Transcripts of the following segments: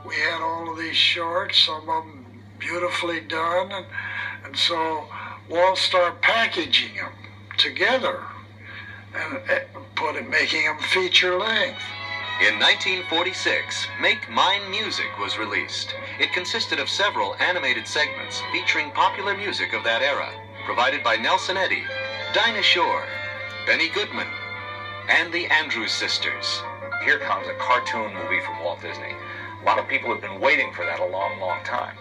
we had all of these shorts, some of them beautifully done, and so Walt started packaging them together and making them feature length. In 1946, Make Mine Music was released. It consisted of several animated segments featuring popular music of that era, provided by Nelson Eddy, Dinah Shore, Benny Goodman, and the Andrews Sisters. Here comes a cartoon movie from Walt Disney. A lot of people have been waiting for that a long, long time.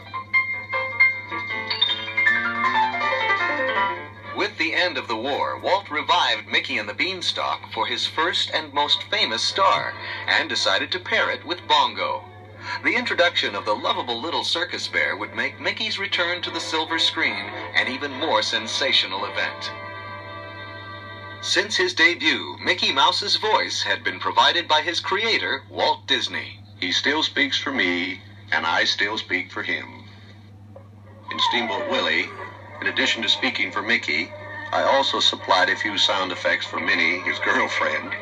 With the end of the war, Walt revived Mickey and the Beanstalk for his first and most famous star, and decided to pair it with Bongo. The introduction of the lovable little circus bear would make Mickey's return to the silver screen an even more sensational event. Since his debut, Mickey Mouse's voice had been provided by his creator, Walt Disney. He still speaks for me, and I still speak for him. In Steamboat Willie, in addition to speaking for Mickey, I also supplied a few sound effects for Minnie, his girlfriend.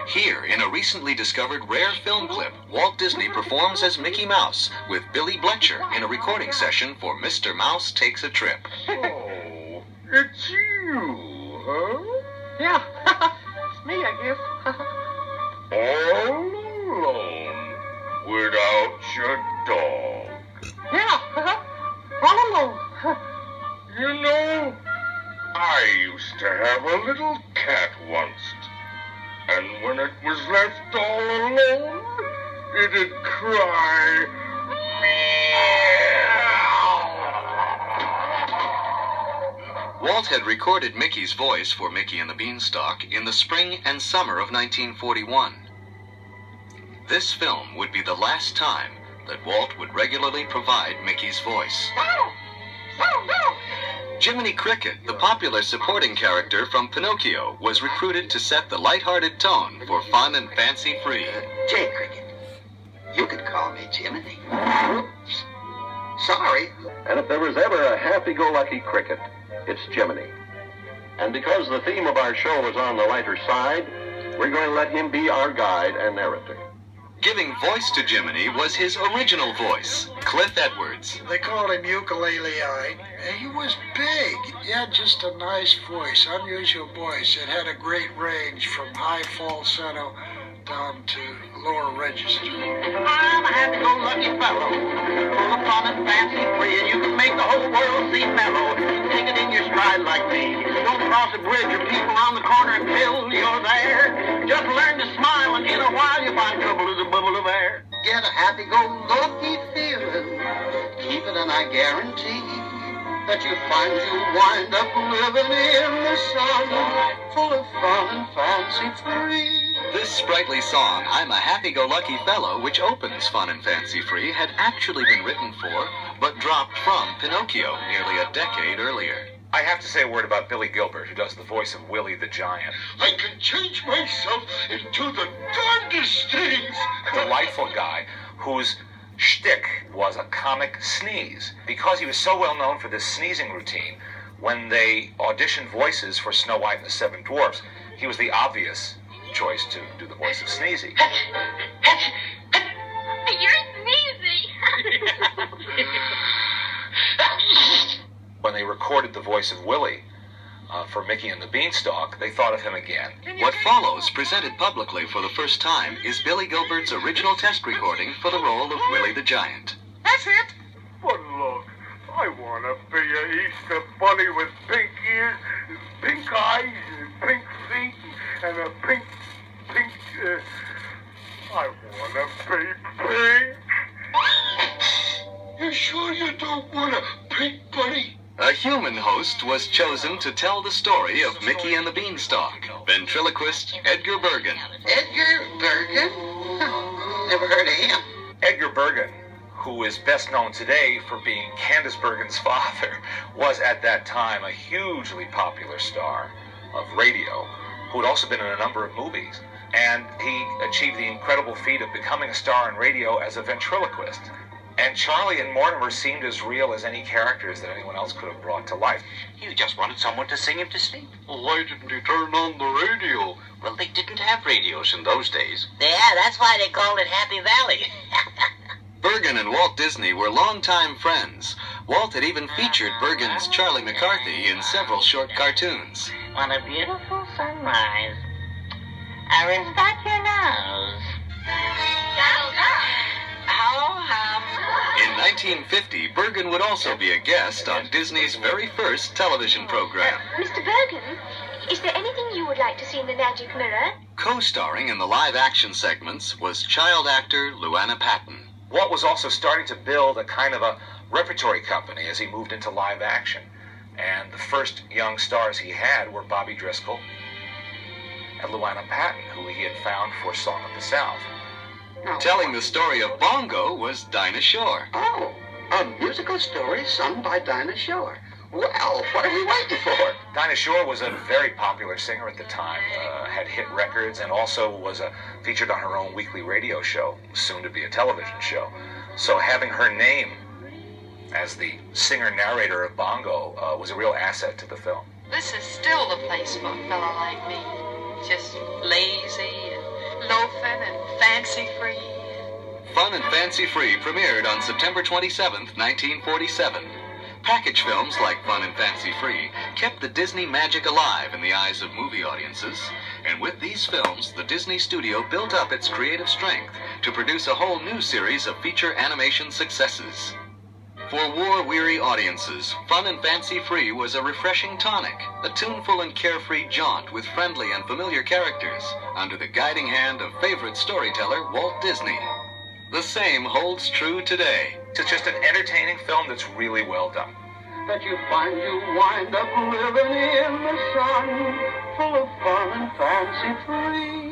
Here, in a recently discovered rare film clip, Walt Disney performs as Mickey Mouse with Billy Bletcher in a recording session for Mr. Mouse Takes a Trip. Oh, it's you, huh? Yeah, it's me, I guess. All alone, without your dog. Yeah, all alone. You know, I used to have a little cat once, and when it was left all alone, it'd cry, meow. Walt had recorded Mickey's voice for Mickey and the Beanstalk in the spring and summer of 1941. This film would be the last time that Walt would regularly provide Mickey's voice. Jiminy Cricket, the popular supporting character from Pinocchio, was recruited to set the lighthearted tone for fun and fancy-free. Jay Cricket. You could call me Jiminy. Oops. Sorry. And if there was ever a happy-go-lucky cricket, it's Jiminy. And because the theme of our show is on the lighter side, we're going to let him be our guide and narrator. Giving voice to Jiminy was his original voice, Cliff Edwards. They called him Ukulele-eyed. He was big. He had just a nice voice, unusual voice. It had a great range from high falsetto down to lower register. I'm a happy-go-lucky fellow, full of fun and fancy-free, and you can make the whole world seem mellow. Take it in your stride like me. Don't cross a bridge or peep around the corner until you're there. Just learn to smile, and in a while you find trouble is a bubble of air. Get a happy-go-lucky feeling. Keep it and I guarantee that you find you'll wind up living in the sun, full of fun and fancy-free. This sprightly song, I'm a Happy-Go-Lucky Fellow, which opens Fun and Fancy-Free, had actually been written for, but dropped from Pinocchio nearly a decade earlier. I have to say a word about Billy Gilbert, who does the voice of Willie the Giant. I can change myself into the darndest things. Delightful guy whose shtick was a comic sneeze. Because he was so well known for this sneezing routine, when they auditioned voices for Snow White and the Seven Dwarfs, he was the obvious choice to do the voice of Sneezy. You're sneezy. When they recorded the voice of Willie for Mickey and the Beanstalk, they thought of him again. What follows, presented publicly for the first time, is Billy Gilbert's original test recording for the role of Willie the Giant. That's it. But look, I want to be a Easter bunny with pink ears, pink eyes, pink feet, and a pink, I want to be pink. You sure you don't want a pink bunny? A human host was chosen to tell the story of Mickey and the Beanstalk, ventriloquist Edgar Bergen. Edgar Bergen? Never heard of him. Edgar Bergen, who is best known today for being Candace Bergen's father, was at that time a hugely popular star of radio, who had also been in a number of movies. And he achieved the incredible feat of becoming a star in radio as a ventriloquist. And Charlie and Mortimer seemed as real as any characters that anyone else could have brought to life. You just wanted someone to sing him to sleep. Well, why didn't he turn on the radio? Well, they didn't have radios in those days. Yeah, that's why they called it Happy Valley. Bergen and Walt Disney were longtime friends. Walt had even featured Bergen's Charlie McCarthy in several short cartoons. What a beautiful sunrise. Is that your nose? In 1950, Bergen would also be a guest on Disney's very first television program. Mr. Bergen, is there anything you would like to see in the magic mirror? Co-starring in the live-action segments was child actor Luana Patton. Walt was also starting to build a kind of a repertory company as he moved into live action. And the first young stars he had were Bobby Driscoll and Luana Patton, who he had found for Song of the South. Telling the story of Bongo was Dinah Shore. Oh, a musical story sung by Dinah Shore. Well, what are we waiting for? Dinah Shore was a very popular singer at the time, had hit records, and also was featured on her own weekly radio show, soon to be a television show. So having her name as the singer-narrator of Bongo was a real asset to the film. This is still the place for a fella like me. Just lazy and loafing and fancy-free. Fun and Fancy-Free premiered on September 27, 1947. Package films like Fun and Fancy-Free kept the Disney magic alive in the eyes of movie audiences. And with these films, the Disney studio built up its creative strength to produce a whole new series of feature animation successes. For war-weary audiences, Fun and Fancy-Free was a refreshing tonic, a tuneful and carefree jaunt with friendly and familiar characters, under the guiding hand of favorite storyteller Walt Disney. The same holds true today. It's just an entertaining film that's really well done. That you find you wind up living in the sun, full of fun and fancy free.